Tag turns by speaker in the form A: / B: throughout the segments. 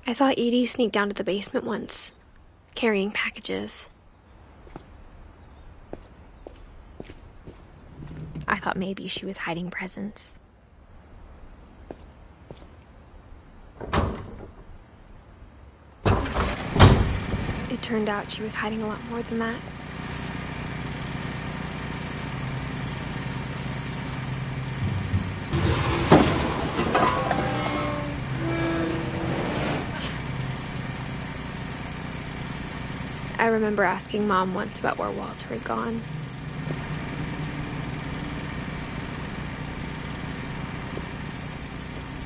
A: I saw Edie sneak down to the basement once, carrying packages. I thought maybe she was hiding presents. It turned out she was hiding a lot more than that. I remember asking Mom once about where Walter had gone.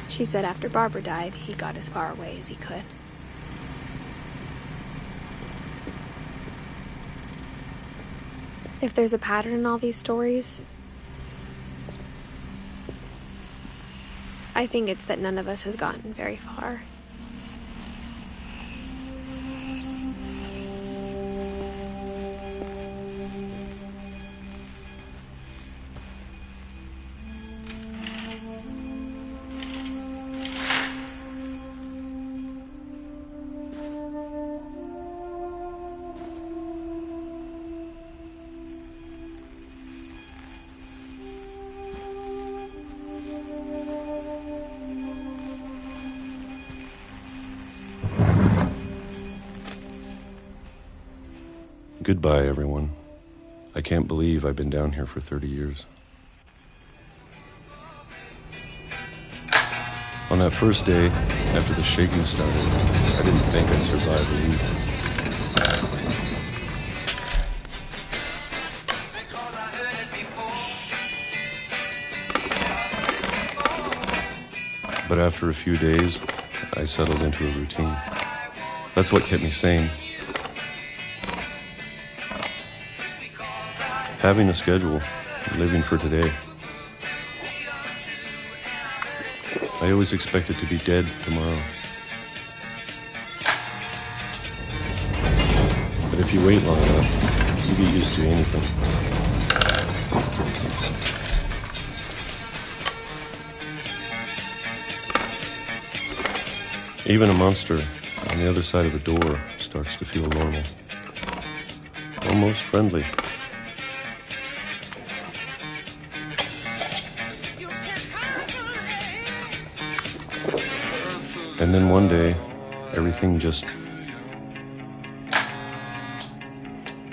A: She said after Barbara died, he got as far away as he could. If there's a pattern in all these stories, I think it's that none of us has gotten very far.
B: Goodbye, everyone. I can't believe I've been down here for 30 years. On that first day, after the shaking started, I didn't think I'd survive a week. But after a few days, I settled into a routine. That's what kept me sane. Having a schedule, living for today. I always expected to be dead tomorrow. But if you wait long enough, you get used to anything. Even a monster on the other side of the door starts to feel normal. Almost friendly. And then one day, everything just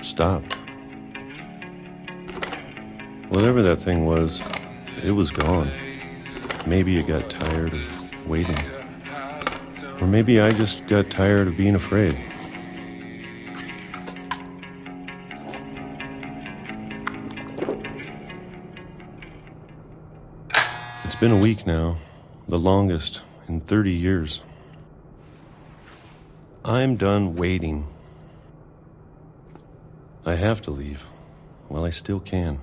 B: stopped. Whatever that thing was, it was gone. Maybe it got tired of waiting. Or maybe I just got tired of being afraid. It's been a week now, the longest in 30 years. I'm done waiting. I have to leave while I still can.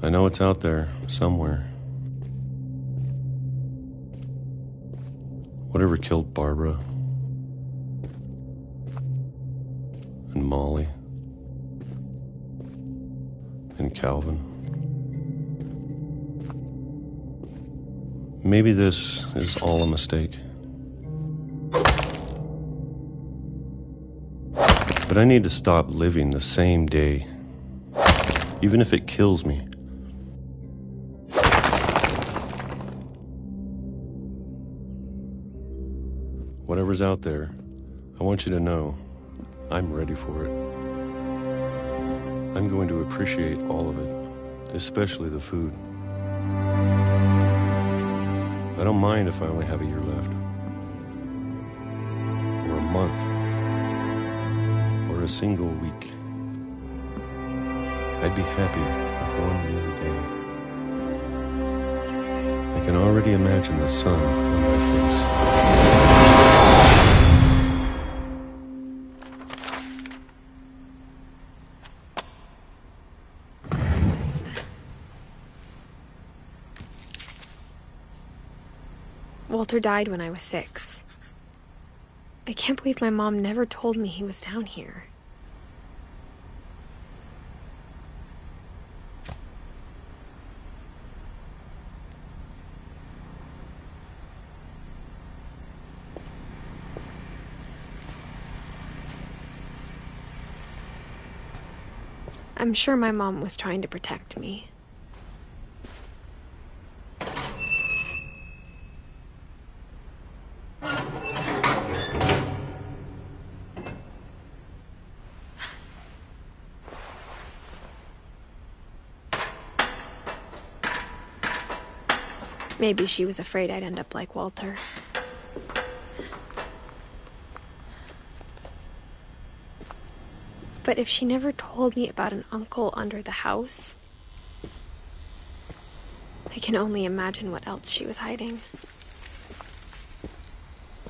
B: I know it's out there somewhere. Whatever killed Barbara and Molly and Calvin. Maybe this is all a mistake. But I need to stop living the same day, even if it kills me. Whatever's out there, I want you to know I'm ready for it. I'm going to appreciate all of it, especially the food. I don't mind if I only have a year left, or a month, or a single week. I'd be happy with one new day. I can already imagine the sun on my face.
A: Walter died when I was 6. I can't believe my mom never told me he was down here. I'm sure my mom was trying to protect me. Maybe she was afraid I'd end up like Walter. But if she never told me about an uncle under the house, I can only imagine what else she was hiding.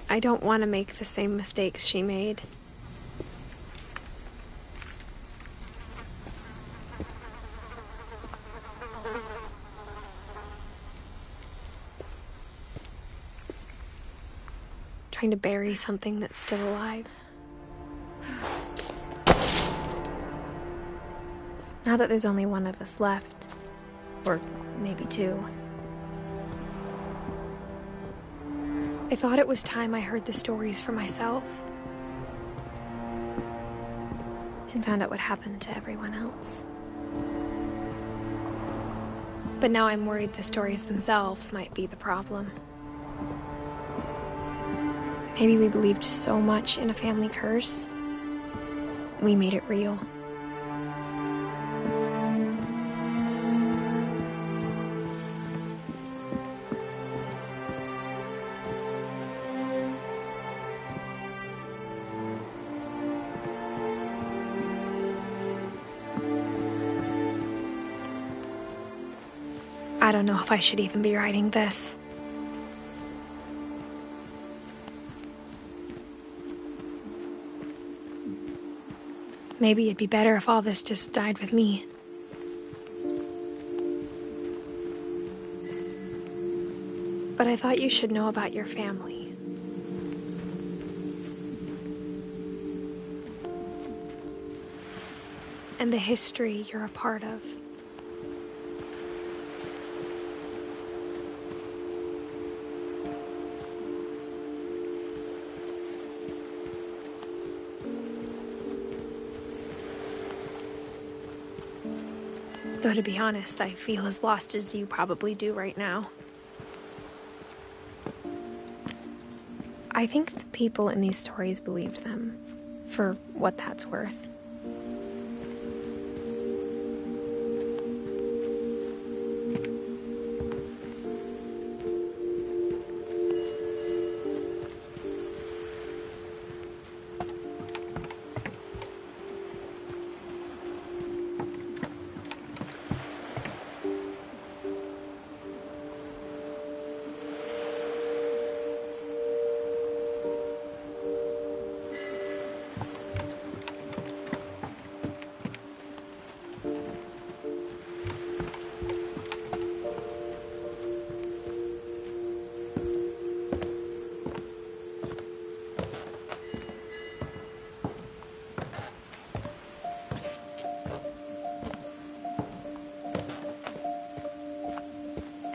A: I don't want to make the same mistakes she made. Trying to bury something that's still alive. Now that there's only one of us left, or maybe 2, I thought it was time I heard the stories for myself and found out what happened to everyone else. But now I'm worried the stories themselves might be the problem. Maybe we believed so much in a family curse, we made it real. I don't know if I should even be writing this. Maybe it'd be better if all this just died with me. But I thought you should know about your family. And the history you're a part of. Though to be honest, I feel as lost as you probably do right now. I think the people in these stories believed them, for what that's worth.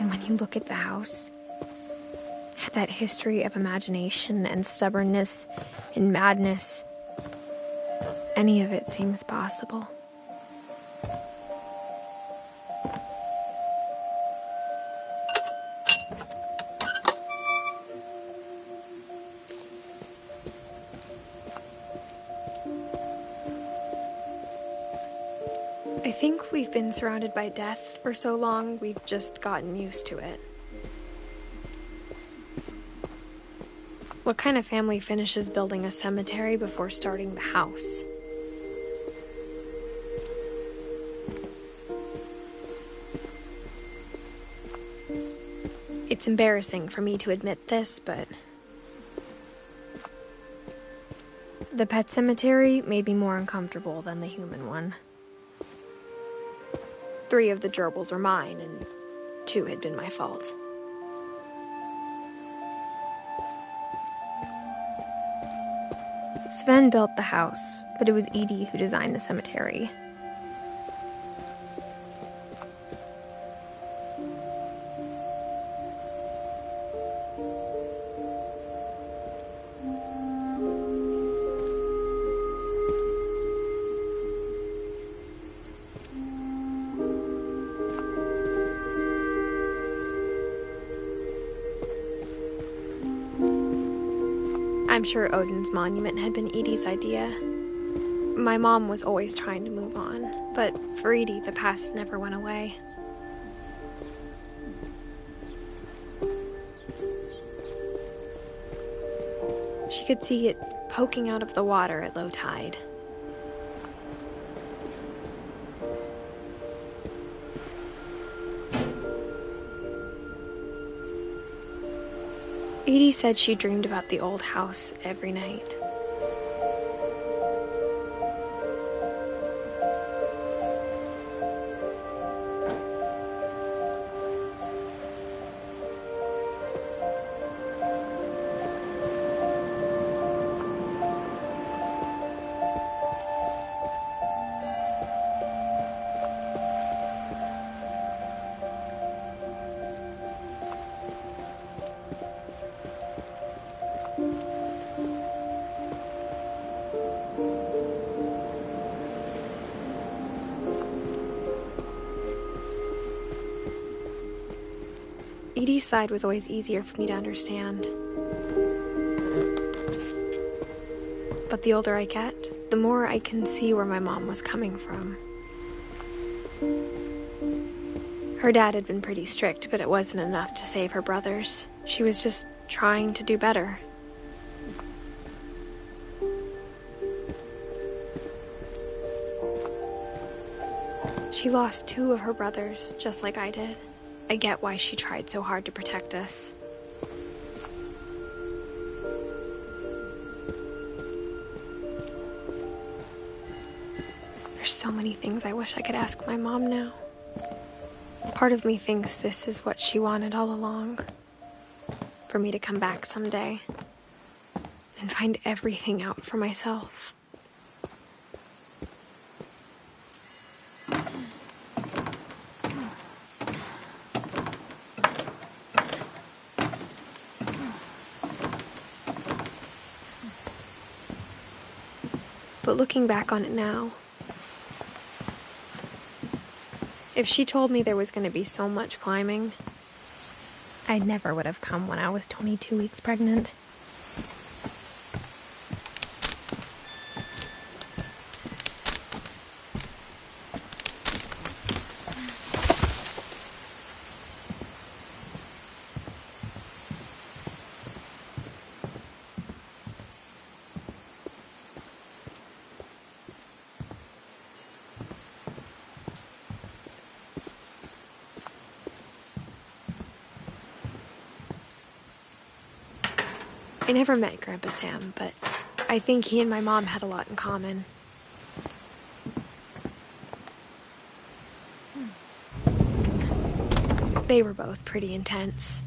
A: And when you look at the house, that history of imagination and stubbornness and madness, any of it seems possible. I think we've been surrounded by death for so long, we've just gotten used to it. What kind of family finishes building a cemetery before starting the house? It's embarrassing for me to admit this, but the pet cemetery made me more uncomfortable than the human one. 3 of the gerbils were mine, and 2 had been my fault. Sven built the house, but it was Edie who designed the cemetery. I'm sure Odin's monument had been Edie's idea. My mom was always trying to move on, but for Edie, the past never went away. She could see it poking out of the water at low tide. Edie said she dreamed about the old house every night. Edie's side was always easier for me to understand. But the older I get, the more I can see where my mom was coming from. Her dad had been pretty strict, but it wasn't enough to save her brothers. She was just trying to do better. She lost 2 of her brothers, just like I did. I get why she tried so hard to protect us. There's so many things I wish I could ask my mom now. Part of me thinks this is what she wanted all along. For me to come back someday and find everything out for myself. But looking back on it now, if she told me there was going to be so much climbing, I never would have come when I was 22 weeks pregnant. I never met Grandpa Sam, but I think he and my mom had a lot in common. They were both pretty intense.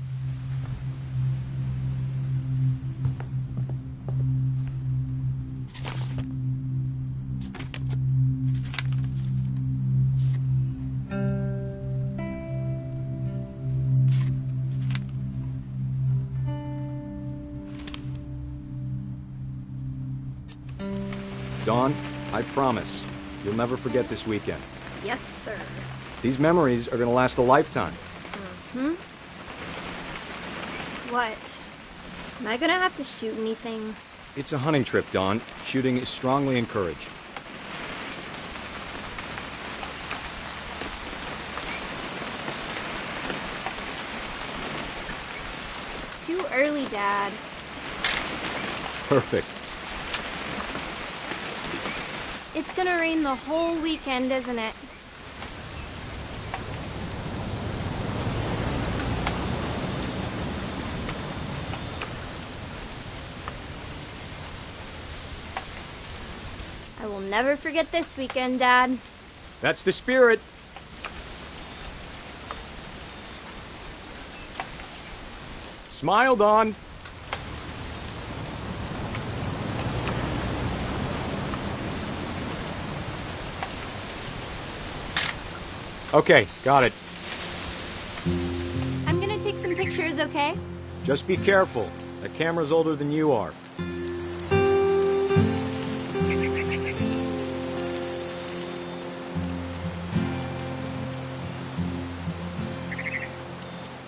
C: Dawn, I promise, you'll never forget this weekend.
A: Yes, sir.
C: These memories are gonna last a lifetime.
D: What? Am I gonna have to shoot anything?
C: It's a hunting trip, Dawn. Shooting is strongly encouraged.
D: It's too early, Dad.
C: Perfect.
D: It's gonna rain the whole weekend, isn't it? I will never forget this weekend, Dad.
C: That's the spirit. Smile, Dawn. Okay, got it.
D: I'm gonna take some pictures, okay?
C: Just be careful. That camera's older than you are.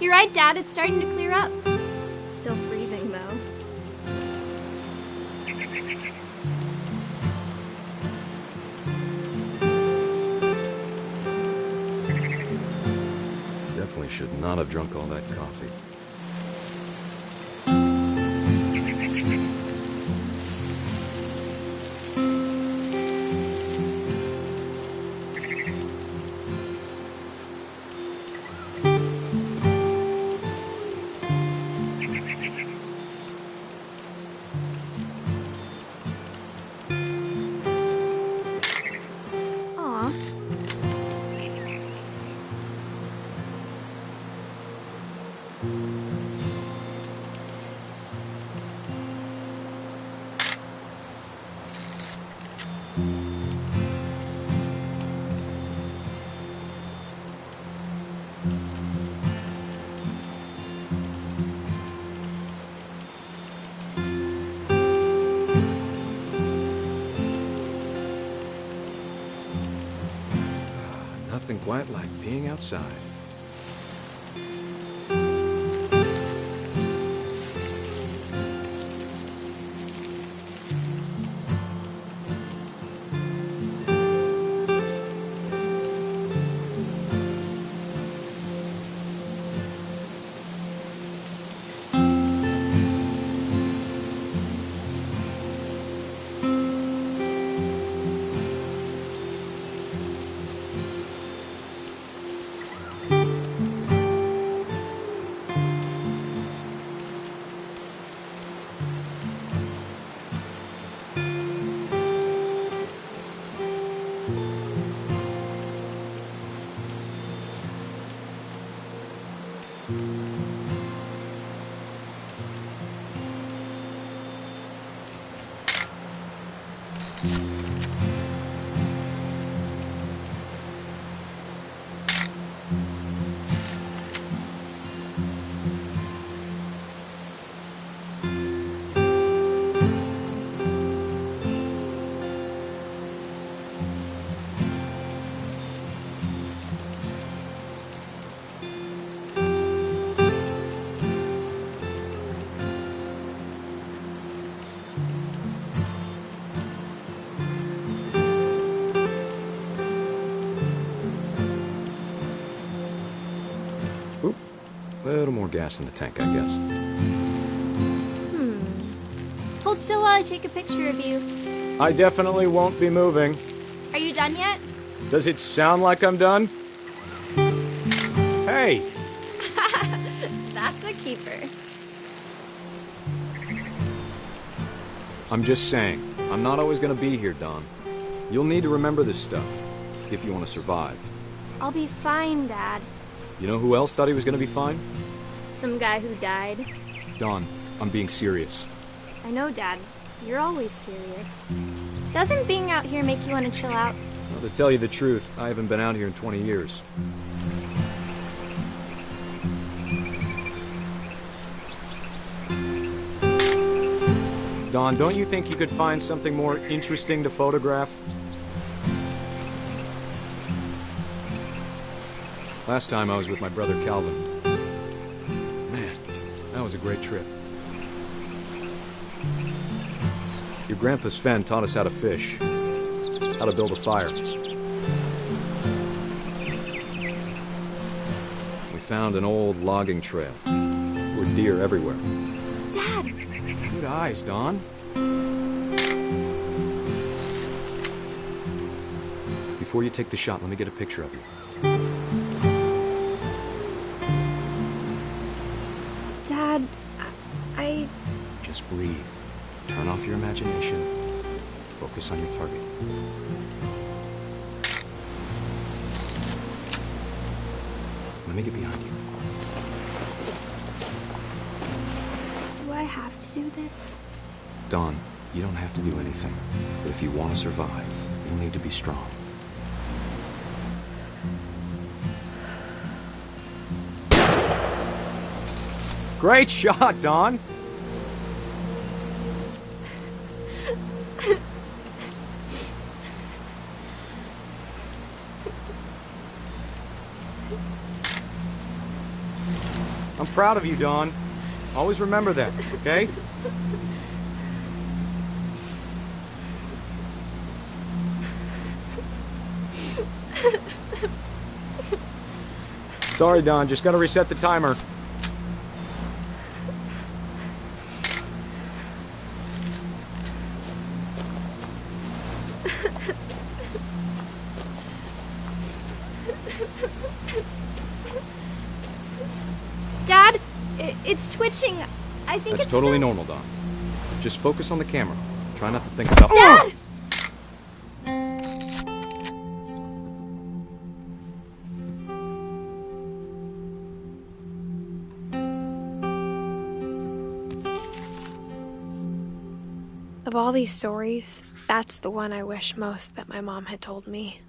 D: You're right, Dad. It's starting to clear up. Still freezing, though.
C: Definitely should not have drunk all that coffee.
D: Aw.
C: Nothing quite like being outside. Oop. A little more gas in the tank, I guess.
D: Hold still while I take a picture of you.
C: I definitely won't be moving.
D: Are you done yet?
C: Does it sound like I'm done? Hey!
D: That's a keeper.
C: I'm just saying, I'm not always gonna be here, Don. You'll need to remember this stuff, if you want to survive.
D: I'll be fine, Dad.
C: You know who else thought he was gonna be fine?
D: Some guy who died.
C: Don, I'm being serious.
D: I know, Dad. You're always serious. Doesn't being out here make you want to chill out?
C: Well, to tell you the truth, I haven't been out here in 20 years. Don, don't you think you could find something more interesting to photograph? Last time I was with my brother Calvin. Man, that was a great trip. Your grandpa Sven taught us how to fish, how to build a fire. We found an old logging trail. There were deer everywhere.
D: Dad!
C: Good eyes, Don. Before you take the shot, let me get a picture of you.
A: Dad, I...
C: Just breathe. Turn off your imagination. Focus on your target. Let me get behind you.
D: Do I have to do this?
C: Don, you don't have to do anything. But if you want to survive, you'll need to be strong. Great shot, Don. I'm proud of you, Don. Always remember that, okay? Sorry, Don. Just gotta reset the timer.
D: Dad, it's twitching. I think
C: That's
D: it's
C: totally normal, Don. Just focus on the camera. Try not to think about—
D: Dad!
A: Of all these stories, that's the one I wish most that my mom had told me.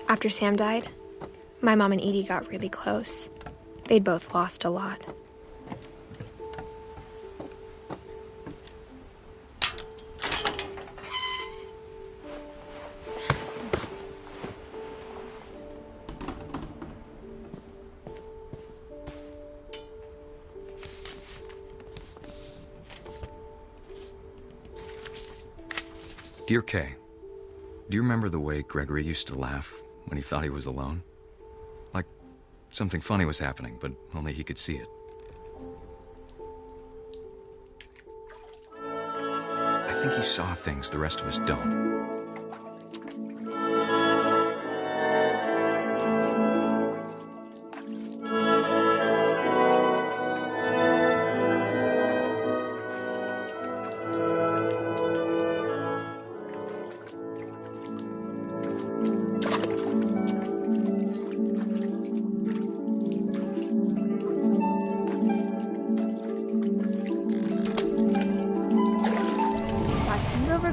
A: After Sam died, my mom and Edie got really close. They'd both lost a lot.
C: Dear Kay, do you remember the way Gregory used to laugh when he thought he was alone? Like something funny was happening, but only he could see it. I think he saw things the rest of us don't.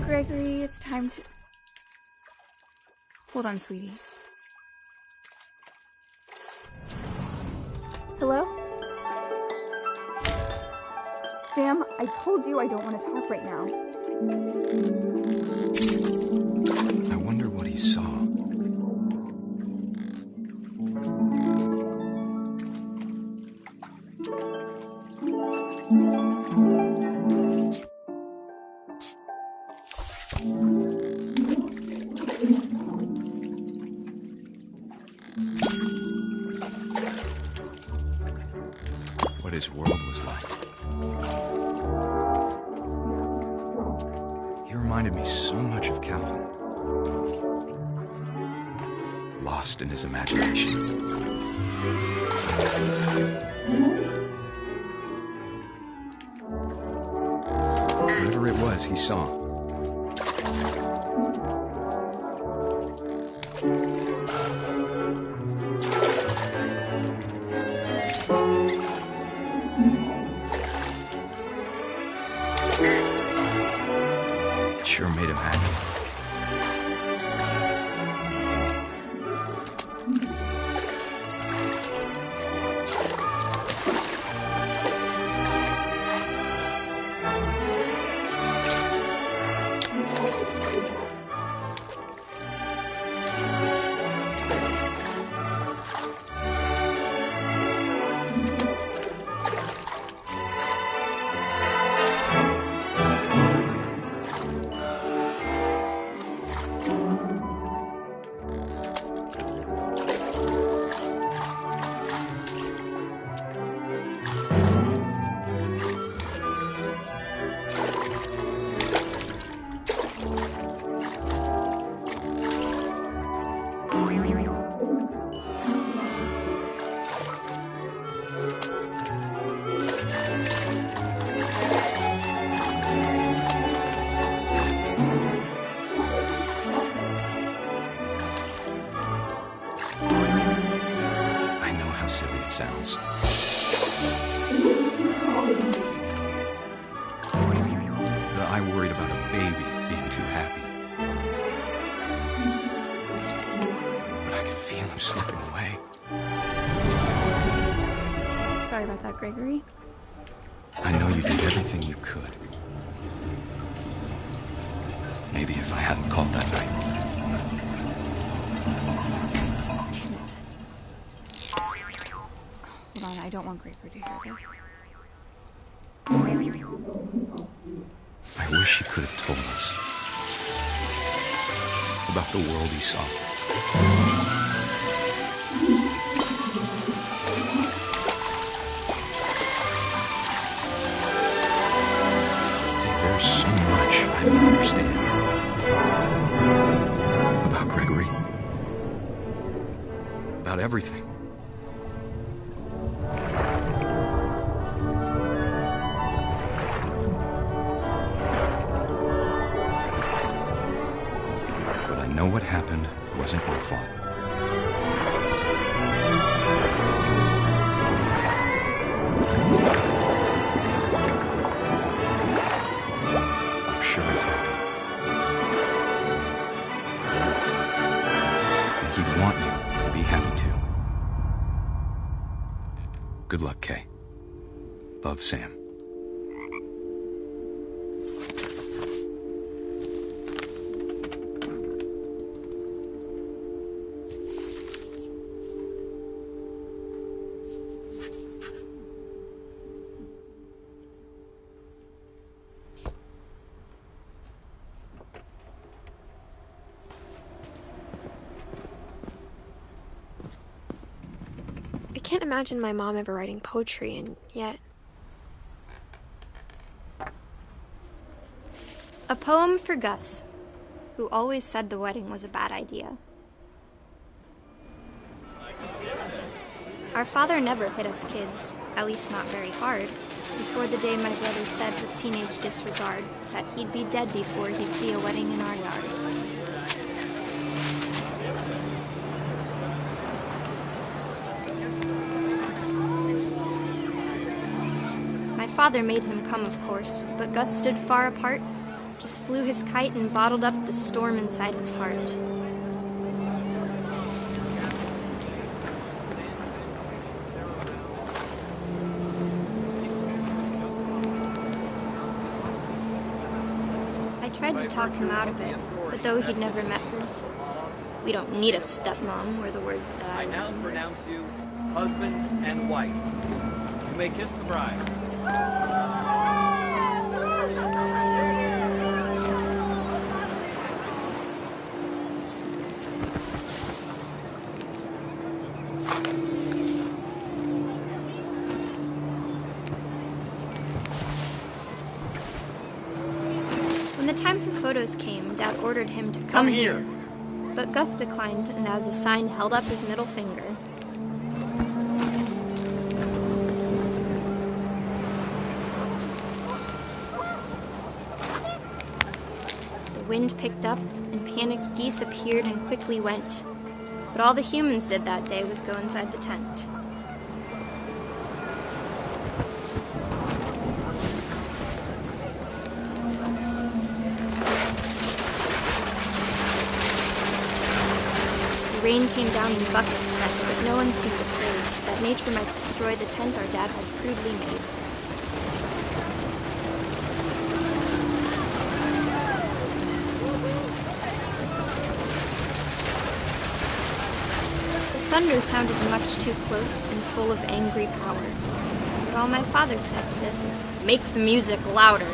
E: Gregory, it's time to... Hold on, sweetie. Hello? Sam, I told you I don't want to talk right now.
C: I wonder what he saw. What his world was like. He reminded me so much of Calvin. Lost in his imagination. Whatever it was he saw. Sure made him happy. That I worried about a baby being too happy. But I could feel him slipping away.
E: Sorry about that, Gregory.
C: I know you did everything you could. Maybe if I hadn't called that night.
E: Damn it. Hold on, I don't want Gregory to hear this.
C: I wish he could have told us about the world he saw. There's so much I don't understand about Gregory, about everything. But I know what happened wasn't your fault. I'm sure he's happy. And he'd want you to be happy too. Good luck, Kay. Love, Sam.
A: I can't imagine my mom ever writing poetry, and yet...
D: A poem for Gus, who always said the wedding was a bad idea. Our father never hit us kids, at least not very hard, before the day my brother said with teenage disregard that he'd be dead before he'd see a wedding in our yard. My father made him come, of course, but Gus stood far apart, just flew his kite and bottled up the storm inside his heart. I tried to talk him out of it, but though he'd never met her, "We don't need a stepmom," were the words that
F: I now pronounce you husband and wife. You may kiss the bride.
D: When the time for photos came, Dad ordered him to come here. But Gus declined, and as a sign held up his middle finger. The wind picked up, and panicked geese appeared and quickly went. But all the humans did that day was go inside the tent. The rain came down in buckets then, but no one seemed afraid that nature might destroy the tent our dad had crudely made. The thunder sounded much too close and full of angry power. But all my father said to this was, "Make the music louder."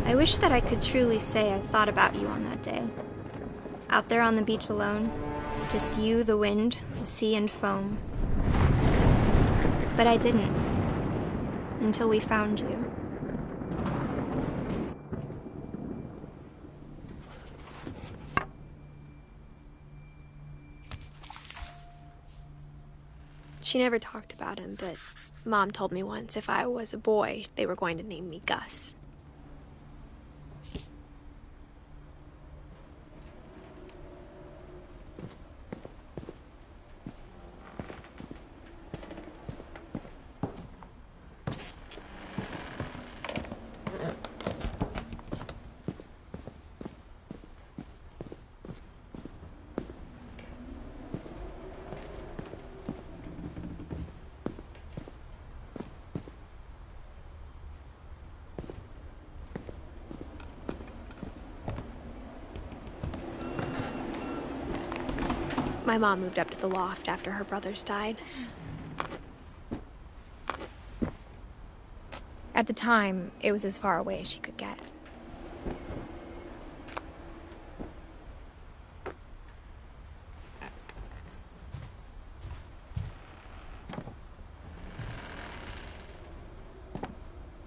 D: I wish that I could truly say I thought about you on that day. Out there on the beach alone, just you, the wind, the sea, and foam. But I didn't, until we found you.
A: She never talked about him, but Mom told me once if I was a boy, they were going to name me Gus. My mom moved up to the loft after her brothers died. At the time, it was as far away as she could get.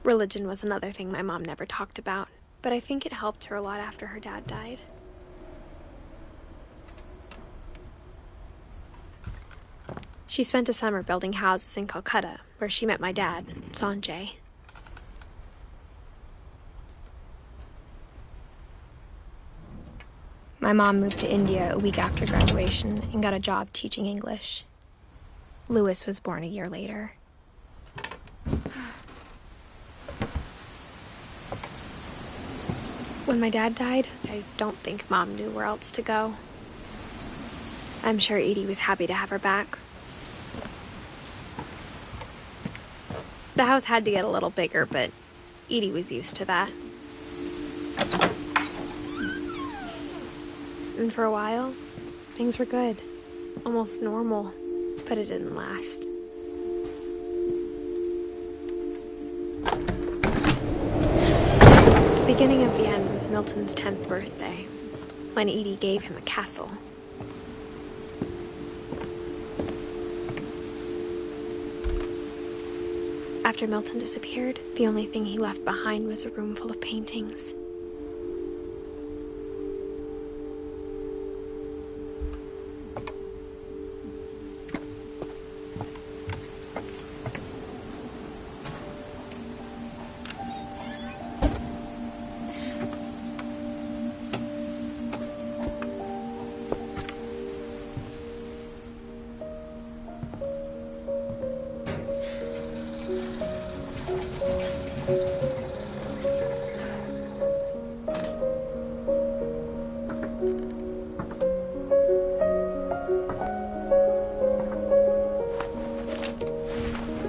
A: Religion was another thing my mom never talked about, but I think it helped her a lot after her dad died. She spent a summer building houses in Calcutta, where she met my dad, Sanjay. My mom moved to India a week after graduation and got a job teaching English. Louis was born a year later. When my dad died, I don't think Mom knew where else to go. I'm sure Edie was happy to have her back. The house had to get a little bigger, but Edie was used to that. And for a while, things were good. Almost normal, but it didn't last. The beginning of the end was Milton's 10th birthday, when Edie gave him a castle. After Milton disappeared, the only thing he left behind was a room full of paintings.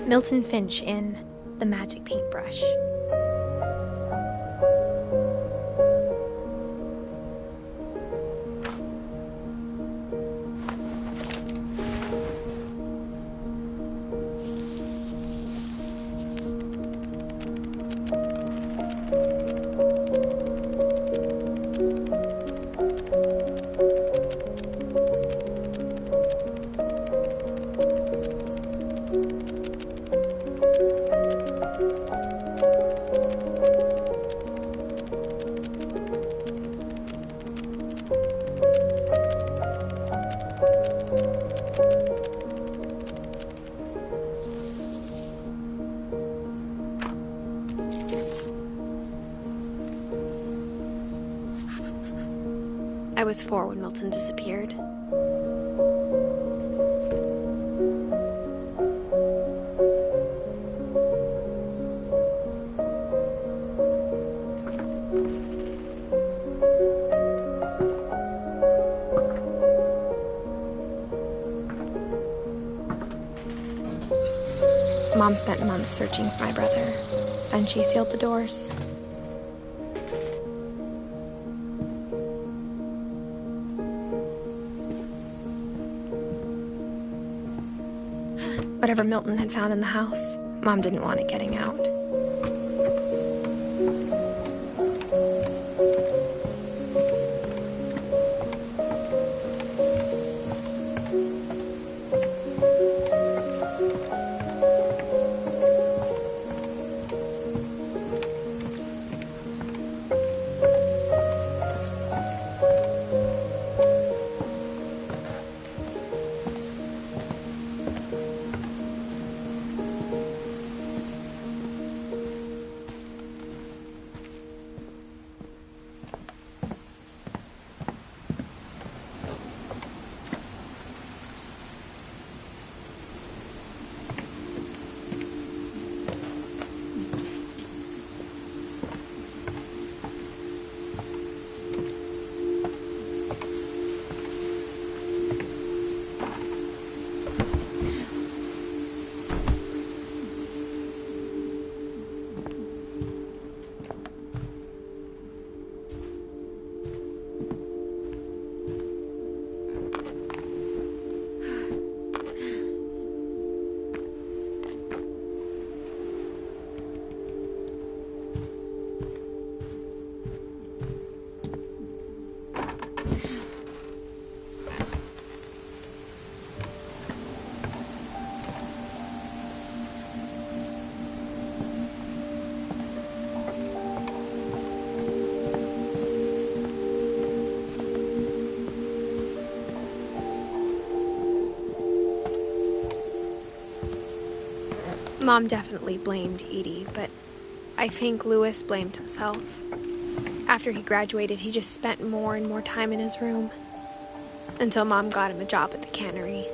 A: Milton Finch in The Magic Paintbrush. I was 4 when Milton disappeared. Mom spent months searching for my brother. Then she sealed the doors. Whatever Milton had found in the house, Mom didn't want it getting out. Mom definitely blamed Edie, but I think Louis blamed himself. After he graduated, he just spent more and more time in his room. Until Mom got him a job at the cannery.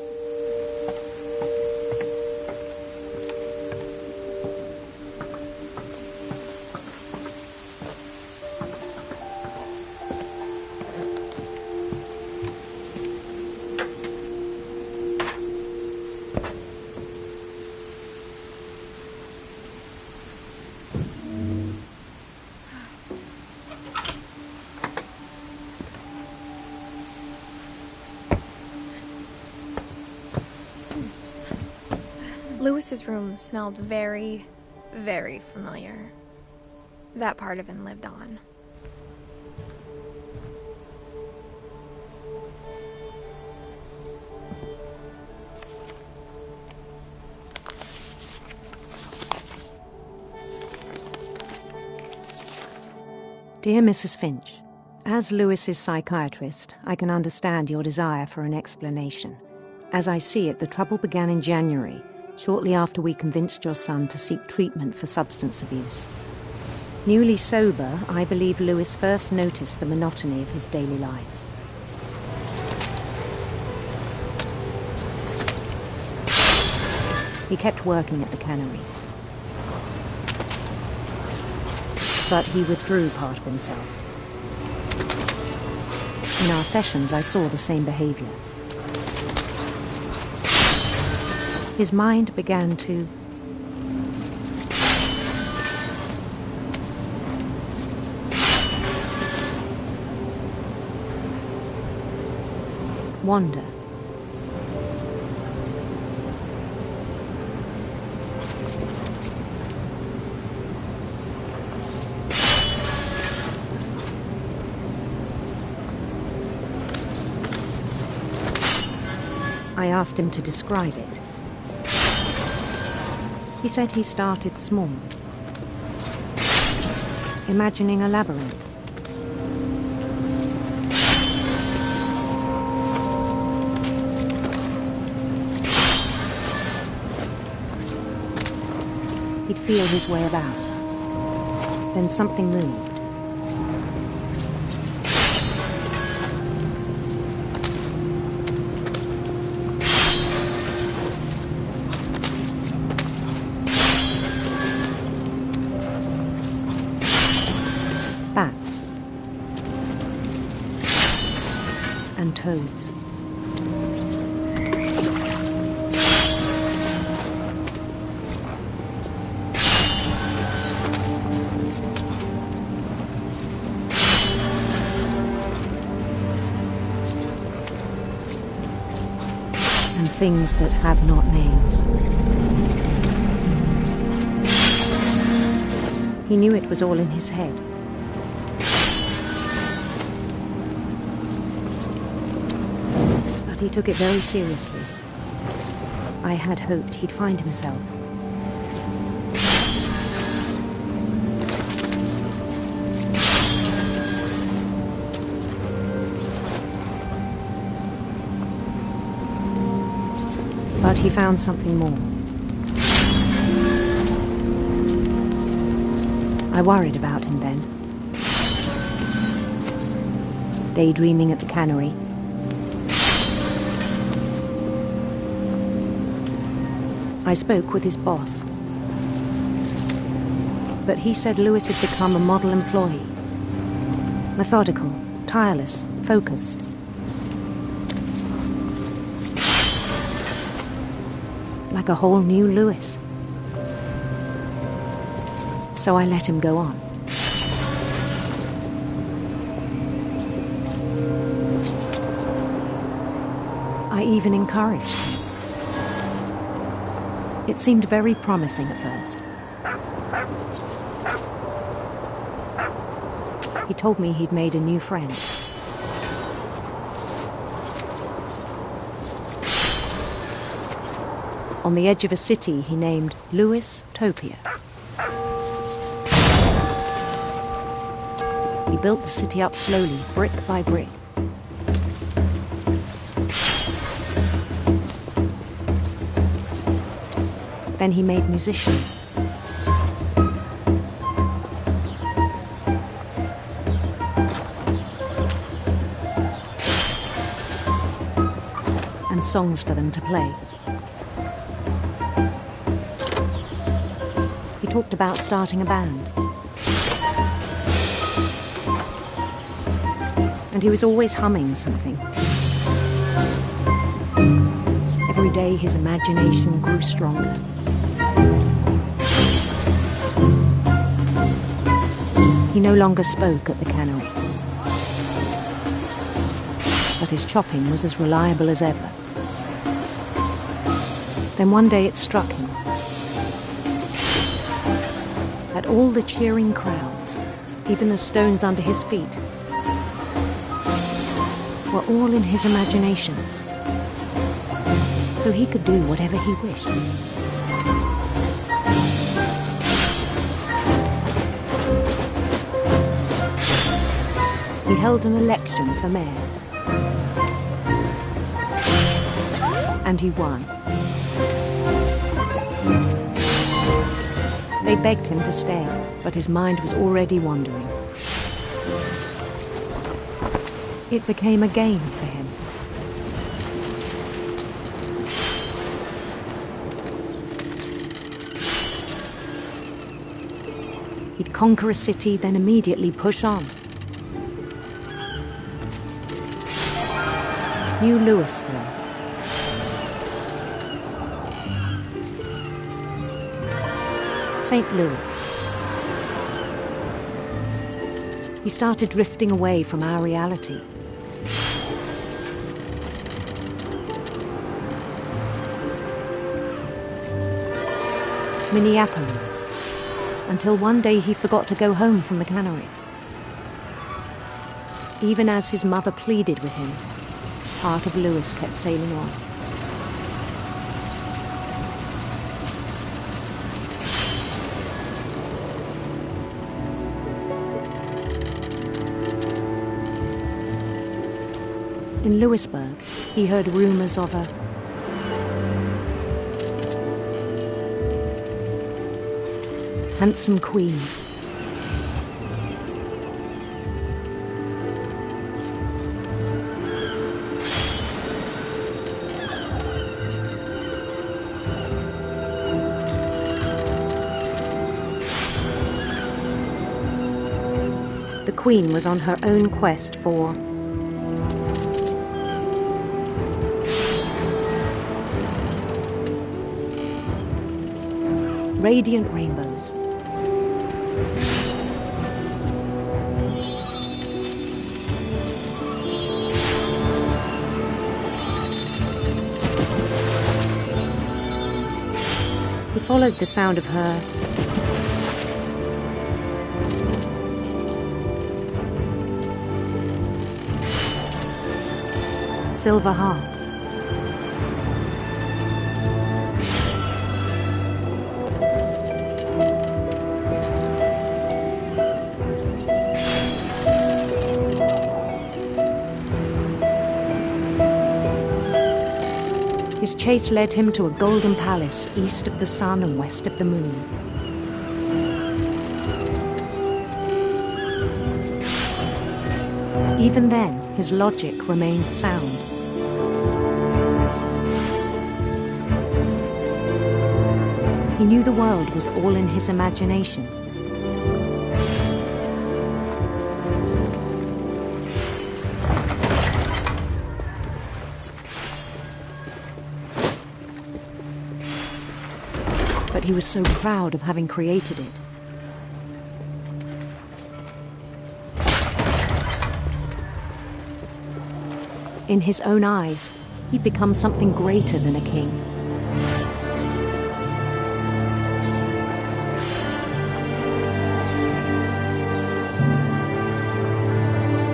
A: Louis's room smelled very, very familiar. That part of him lived on.
G: Dear Mrs. Finch, as Louis's psychiatrist, I can understand your desire for an explanation. As I see it, the trouble began in January, shortly after we convinced your son to seek treatment for substance abuse. Newly sober, I believe Louis first noticed the monotony of his daily life. He kept working at the cannery. But he withdrew part of himself. In our sessions, I saw the same behavior. His mind began to wander. I asked him to describe it. He said he started small, imagining a labyrinth. He'd feel his way about. Then something moved. Bats and toads. And things that have not names. He knew it was all in his head. He took it very seriously. I had hoped he'd find himself. But he found something more. I worried about him then. Daydreaming at the cannery. I spoke with his boss. But he said Louis had become a model employee. Methodical, tireless, focused. Like a whole new Louis. So I let him go on. I even encouraged him. It seemed very promising at first. He told me he'd made a new friend. On the edge of a city he named Louis Topia. He built the city up slowly, brick by brick. Then he made musicians. And songs for them to play. He talked about starting a band. And he was always humming something. Every day his imagination grew stronger. He no longer spoke at the cannery. But his chopping was as reliable as ever. Then one day it struck him that all the cheering crowds, even the stones under his feet, were all in his imagination. So he could do whatever he wished. He held an election for mayor. And he won. They begged him to stay, but his mind was already wandering. It became a game for him. He'd conquer a city, then immediately push on. New Louisville. St. Louis. He started drifting away from our reality. Minneapolis, until one day he forgot to go home from the cannery. Even as his mother pleaded with him, part of Louis kept sailing on. In Louisburg, he heard rumors of a handsome queen. The queen was on her own quest for radiant rainbows. He followed the sound of her silver harp. His chase led him to a golden palace east of the sun and west of the moon. Even then, his logic remained sound. He knew the world was all in his imagination. But he was so proud of having created it. In his own eyes, he'd become something greater than a king.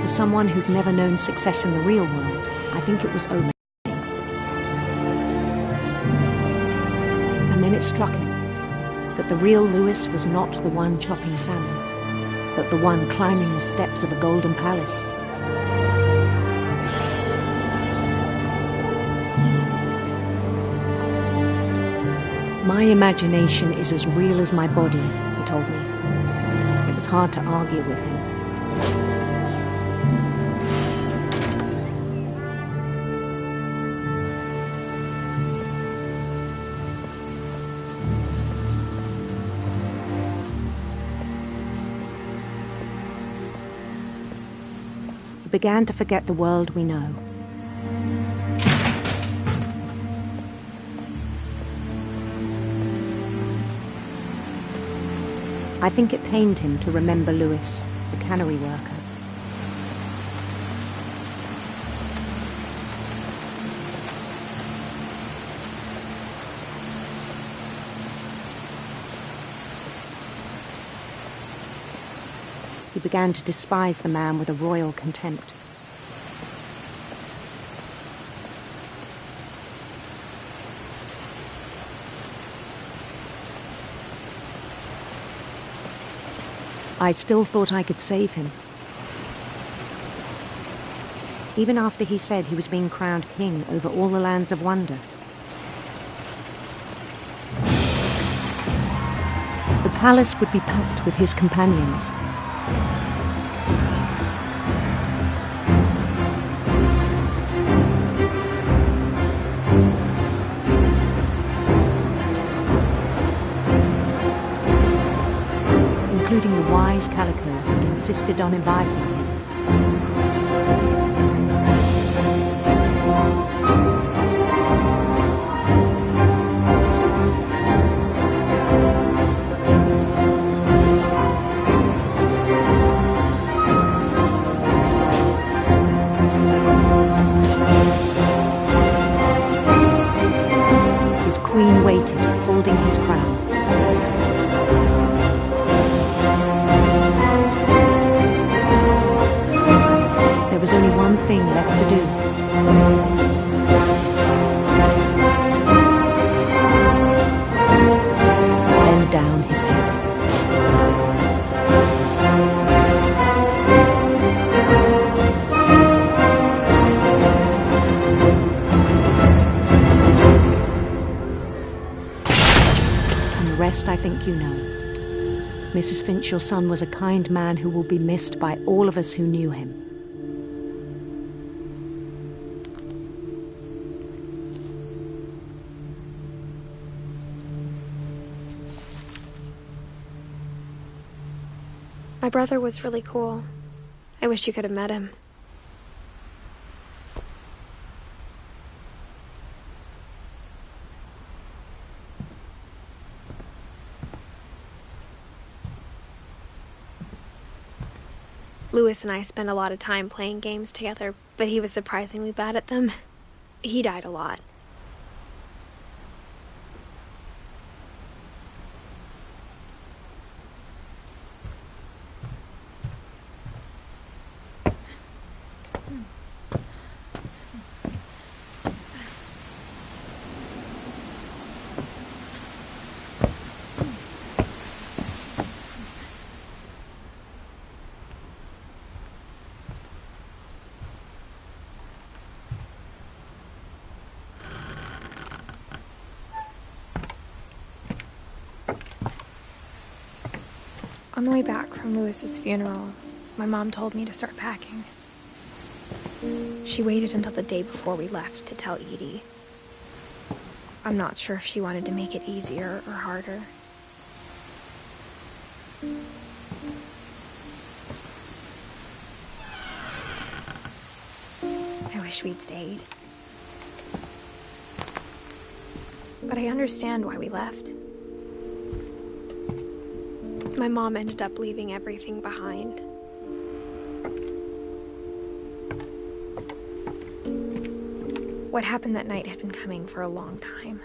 G: For someone who'd never known success in the real world, I think it was overwhelming. And then it struck him that the real Louis was not the one chopping salmon, but the one climbing the steps of a golden palace. My imagination is as real as my body, he told me. It was hard to argue with him. We began to forget the world we know. I think it pained him to remember Lewis, the cannery worker. He began to despise the man with a royal contempt. I still thought I could save him. Even after he said he was being crowned king over all the lands of wonder. The palace would be packed with his companions. Including the wise Calico who'd insisted on inviting him. His queen waited, holding his crown. There was only one thing left to do. Bend down his head. And the rest I think you know. Mrs. Finch, your son was a kind man who will be missed by all of us who knew him.
A: My brother was really cool. I wish you could have met him. Lewis and I spent a lot of time playing games together, but he was surprisingly bad at them. He died a lot. On the way back from Lewis's funeral, my mom told me to start packing. She waited until the day before we left to tell Edie. I'm not sure if she wanted to make it easier or harder. I wish we'd stayed. But I understand why we left. My mom ended up leaving everything behind. What happened that night had been coming for a long time.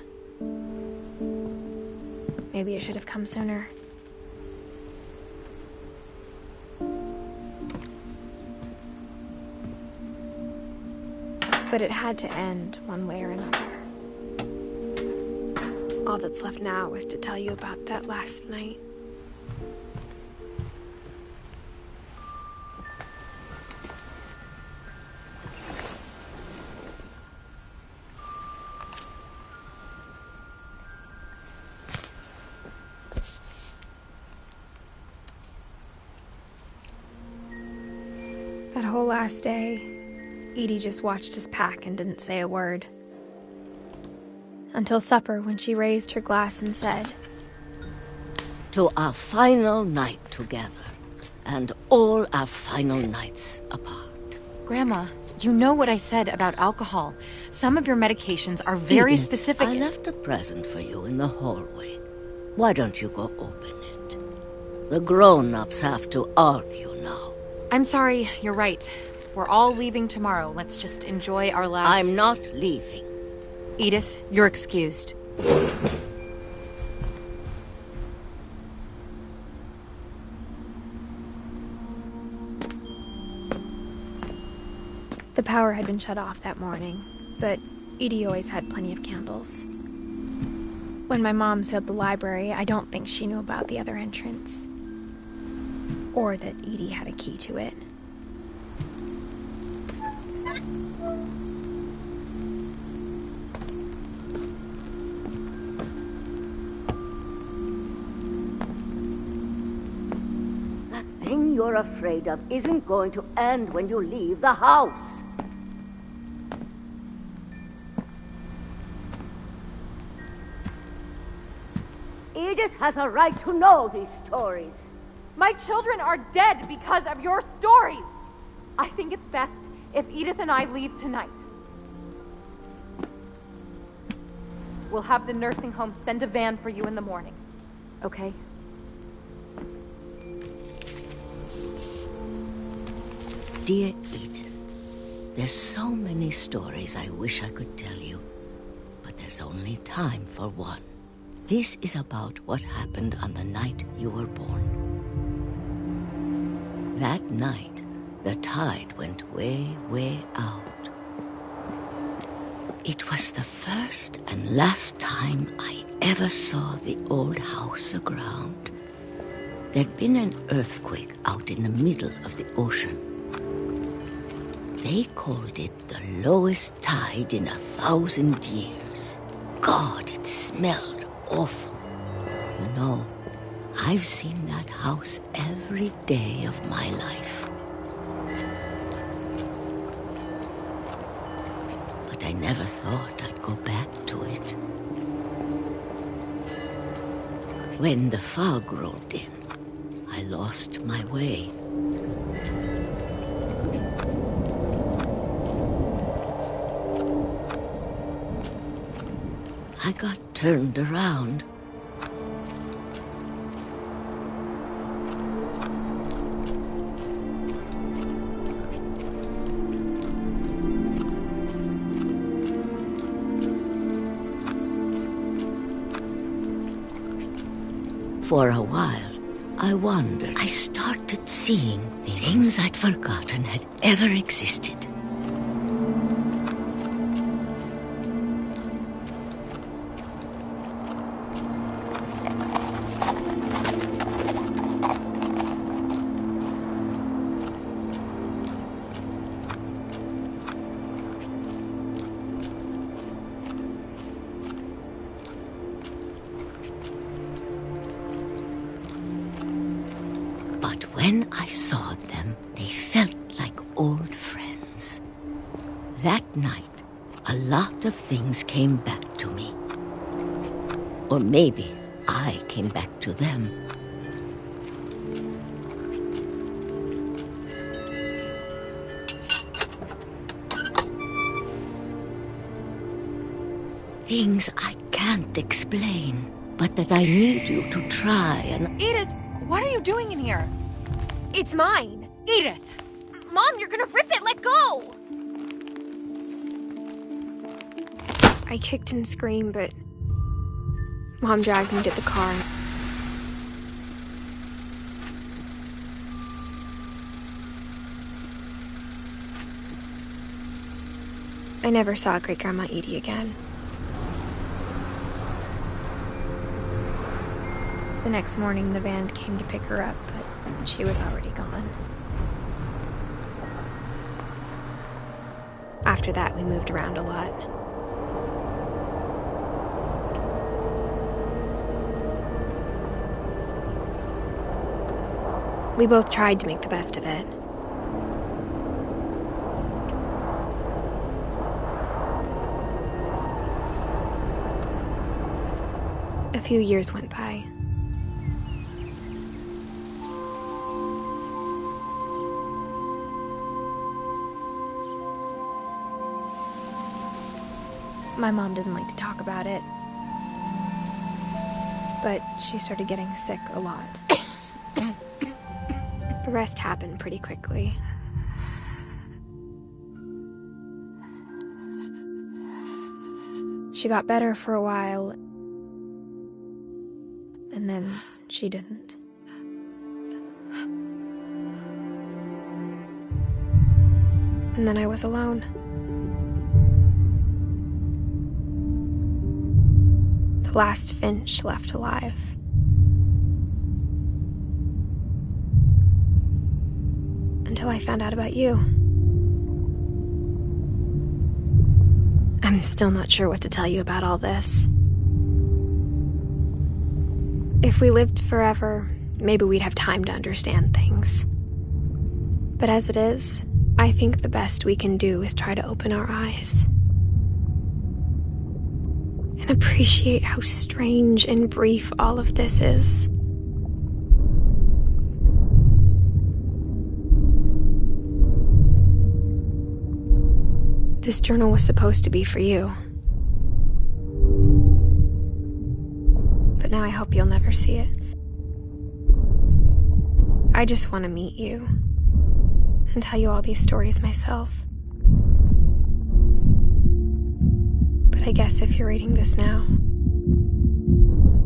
A: Maybe it should have come sooner. But it had to end one way or another. All that's left now is to tell you about that last night. That whole last day, Edie just watched us pack and didn't say a word. Until supper, when she raised her glass and said,
H: "To our final night together, and all our final nights apart."
I: Grandma, you know what I said about alcohol. Some of your medications are very
H: Edith,
I: specific.
H: I left a present for you in the hallway. Why don't you go open it? The grown-ups have to argue now.
I: I'm sorry, you're right. We're all leaving tomorrow. Let's just enjoy our last...
H: I'm not leaving.
I: Edith, you're excused.
A: The power had been shut off that morning, but Edie always had plenty of candles. When my mom said the library, I don't think she knew about the other entrance. Or that Edie had a key to it.
H: That thing you're afraid of isn't going to end when you leave the house. Edith has a right to know these stories.
E: My children are dead because of your stories. I think it's best if Edith and I leave tonight. We'll have the nursing home send a van for you in the morning, okay?
H: Dear Edith, there's so many stories I wish I could tell you, but there's only time for one. This is about what happened on the night you were born. That night, the tide went way, way out. It was the first and last time I ever saw the old house aground. There'd been an earthquake out in the middle of the ocean. They called it the lowest tide in 1,000 years. God, it smelled awful. You know, I've seen that house every day of my life. But I never thought I'd go back to it. When the fog rolled in, I lost my way. I got turned around. For a while, I wondered. I started seeing things I'd forgotten had ever existed. But when I saw them, they felt like old friends. That night, a lot of things came back to me. Or maybe I came back to them. Things I can't explain, but that I need you to try and...
I: Edith, what are you doing in here?
A: It's mine!
I: Edith!
A: Mom, you're gonna rip it! Let go! I kicked and screamed, but Mom dragged me to the car. I never saw Great-Grandma Edie again. The next morning, the van came to pick her up, but she was already gone. After that, we moved around a lot. We both tried to make the best of it. A few years went by. My mom didn't like to talk about it, but she started getting sick a lot. The rest happened pretty quickly. She got better for a while, and then she didn't. And then I was alone. The last Finch left alive. Until I found out about you. I'm still not sure what to tell you about all this. If we lived forever, maybe we'd have time to understand things. But as it is, I think the best we can do is try to open our eyes. And appreciate how strange and brief all of this is. This journal was supposed to be for you. But now I hope you'll never see it. I just want to meet you and tell you all these stories myself. But I guess if you're reading this now,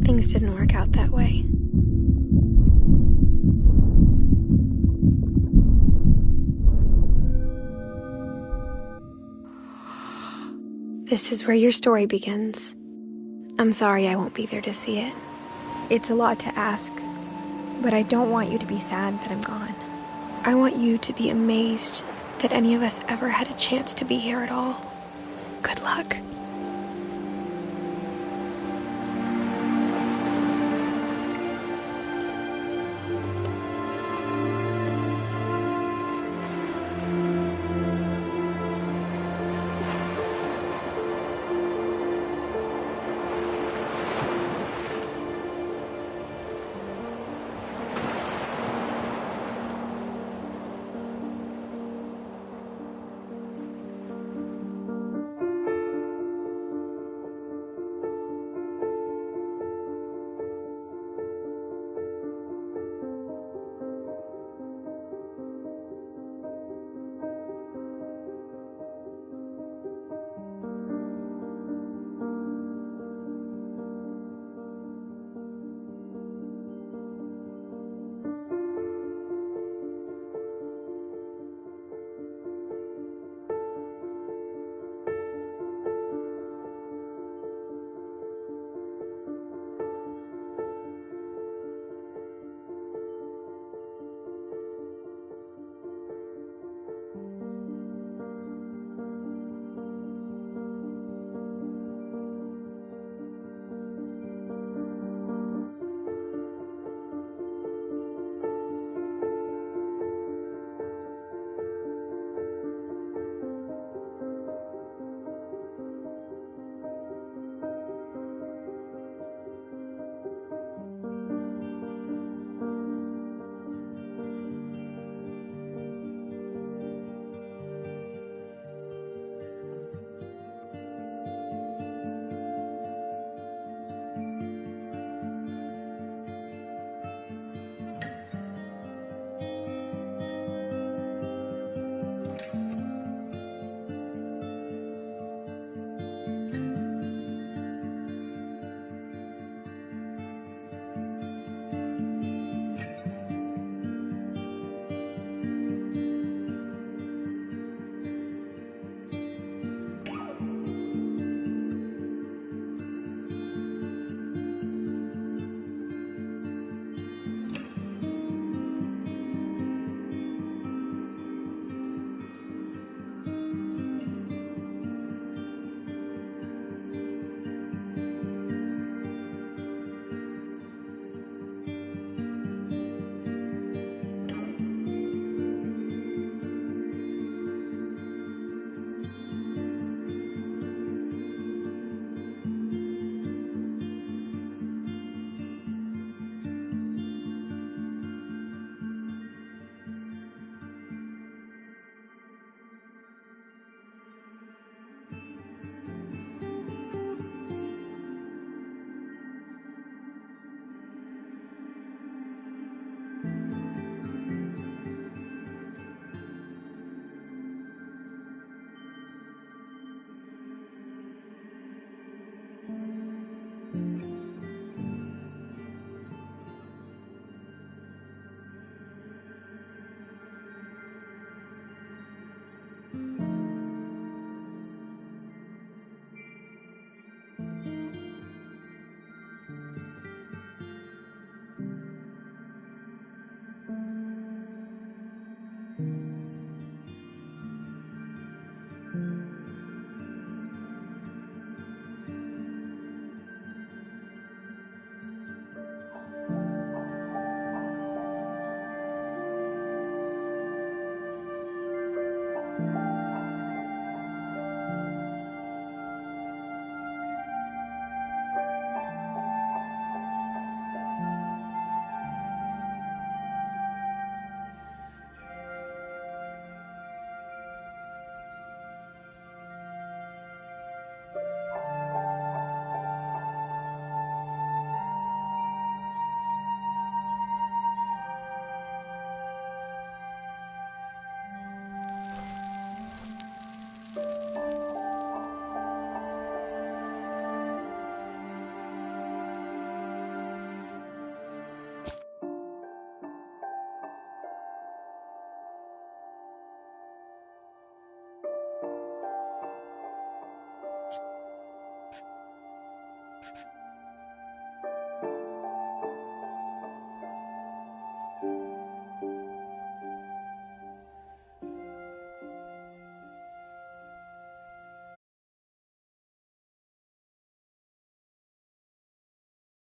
A: things didn't work out that way. This is where your story begins. I'm sorry I won't be there to see it. It's a lot to ask, but I don't want you to be sad that I'm gone. I want you to be amazed that any of us ever had a chance to be here at all. Good luck.